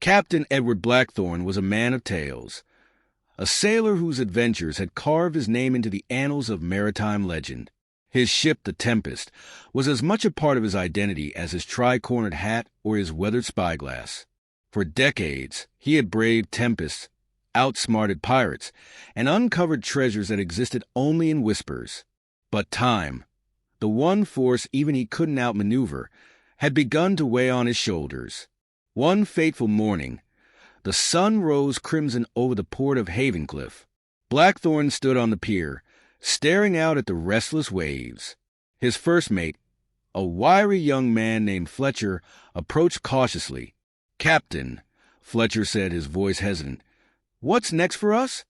Captain Edward Blackthorn was a man of tales, a sailor whose adventures had carved his name into the annals of maritime legend. His ship, the Tempest, was as much a part of his identity as his tri-cornered hat or his weathered spyglass. For decades, he had braved tempests, outsmarted pirates, and uncovered treasures that existed only in whispers. But time, the one force even he couldn't outmaneuver, had begun to weigh on his shoulders. One fateful morning, the sun rose crimson over the port of Havencliff. Blackthorn stood on the pier, staring out at the restless waves. His first mate, a wiry young man named Fletcher, approached cautiously. "Captain," Fletcher said, his voice hesitant, "what's next for us?"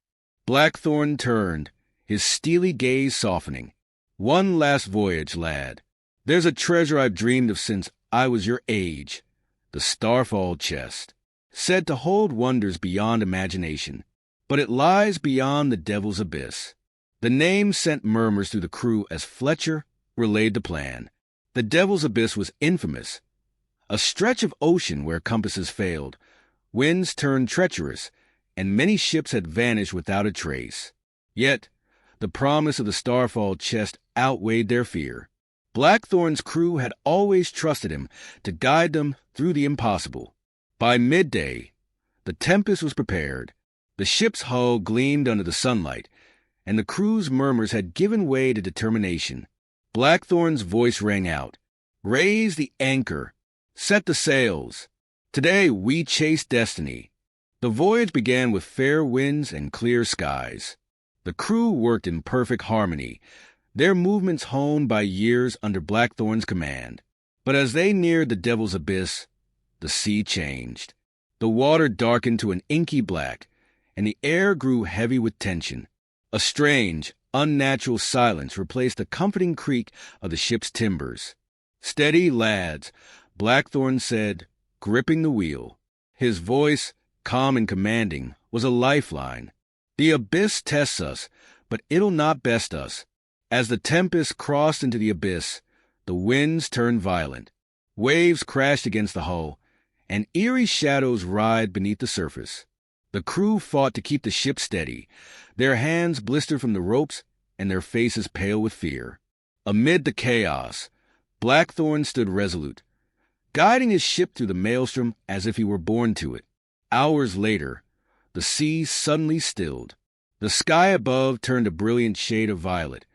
Blackthorn turned, his steely gaze softening. "One last voyage, lad. There's a treasure I've dreamed of since I was your age. The Starfall chest, said to hold wonders beyond imagination, but it lies beyond the Devil's Abyss." The name sent murmurs through the crew as Fletcher relayed the plan. The Devil's Abyss was infamous, a stretch of ocean where compasses failed, winds turned treacherous, and many ships had vanished without a trace. Yet, the promise of the Starfall chest outweighed their fear. Blackthorn's crew had always trusted him to guide them through the impossible. By midday, the Tempest was prepared. The ship's hull gleamed under the sunlight, and the crew's murmurs had given way to determination. Blackthorn's voice rang out, "Raise the anchor! Set the sails! Today we chase destiny!" The voyage began with fair winds and clear skies. The crew worked in perfect harmony, their movements honed by years under Blackthorn's command. But as they neared the Devil's Abyss, the sea changed. The water darkened to an inky black, and the air grew heavy with tension. A strange, unnatural silence replaced the comforting creak of the ship's timbers. "Steady, lads," Blackthorn said, gripping the wheel. His voice, calm and commanding, was a lifeline. "The abyss tests us, but it'll not best us." As the Tempest crossed into the abyss, the winds turned violent. Waves crashed against the hull, and eerie shadows writhed beneath the surface. The crew fought to keep the ship steady, their hands blistered from the ropes and their faces pale with fear. Amid the chaos, Blackthorn stood resolute, guiding his ship through the maelstrom as if he were born to it. Hours later, the sea suddenly stilled. The sky above turned a brilliant shade of violet,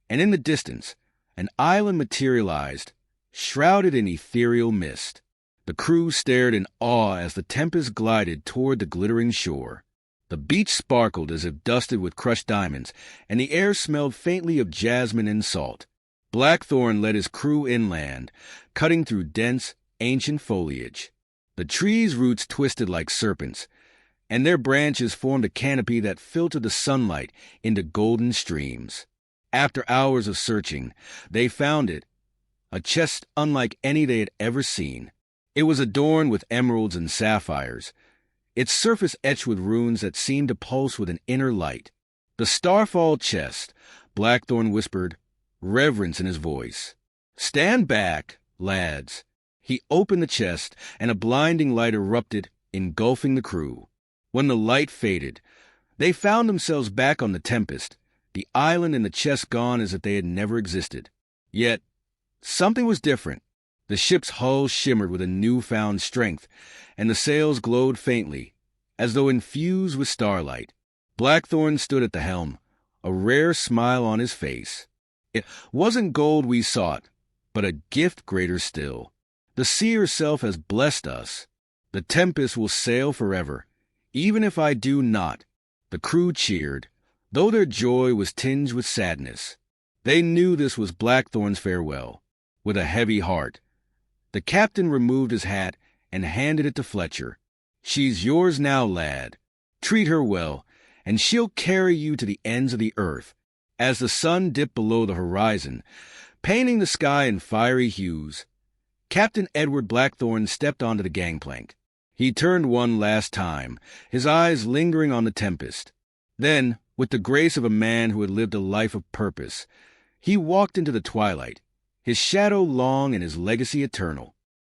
and in the distance, an island materialized, shrouded in ethereal mist. The crew stared in awe as the Tempest glided toward the glittering shore. The beach sparkled as if dusted with crushed diamonds, and the air smelled faintly of jasmine and salt. Blackthorn led his crew inland, cutting through dense, ancient foliage. The trees' roots twisted like serpents, and their branches formed a canopy that filtered the sunlight into golden streams. After hours of searching, they found it, a chest unlike any they had ever seen. It was adorned with emeralds and sapphires, its surface etched with runes that seemed to pulse with an inner light. "The Starfall chest," Blackthorn whispered, reverence in his voice. "Stand back, lads." He opened the chest, and a blinding light erupted, engulfing the crew. When the light faded, they found themselves back on the Tempest, the island and the chest gone as if they had never existed. Yet, something was different. The ship's hull shimmered with a newfound strength, and the sails glowed faintly, as though infused with starlight. Blackthorn stood at the helm, a rare smile on his face. It wasn't gold we sought, but a gift greater still. The sea herself has blessed us. The Tempest will sail forever, even if I do not. The crew cheered, though their joy was tinged with sadness. They knew this was Blackthorn's farewell. With a heavy heart, the captain removed his hat and handed it to Fletcher. "She's yours now, lad. Treat her well, and she'll carry you to the ends of the earth." As the sun dipped below the horizon, painting the sky in fiery hues, Captain Edward Blackthorn stepped onto the gangplank. He turned one last time, his eyes lingering on the Tempest. Then, with the grace of a man who had lived a life of purpose, he walked into the twilight, his shadow long and his legacy eternal.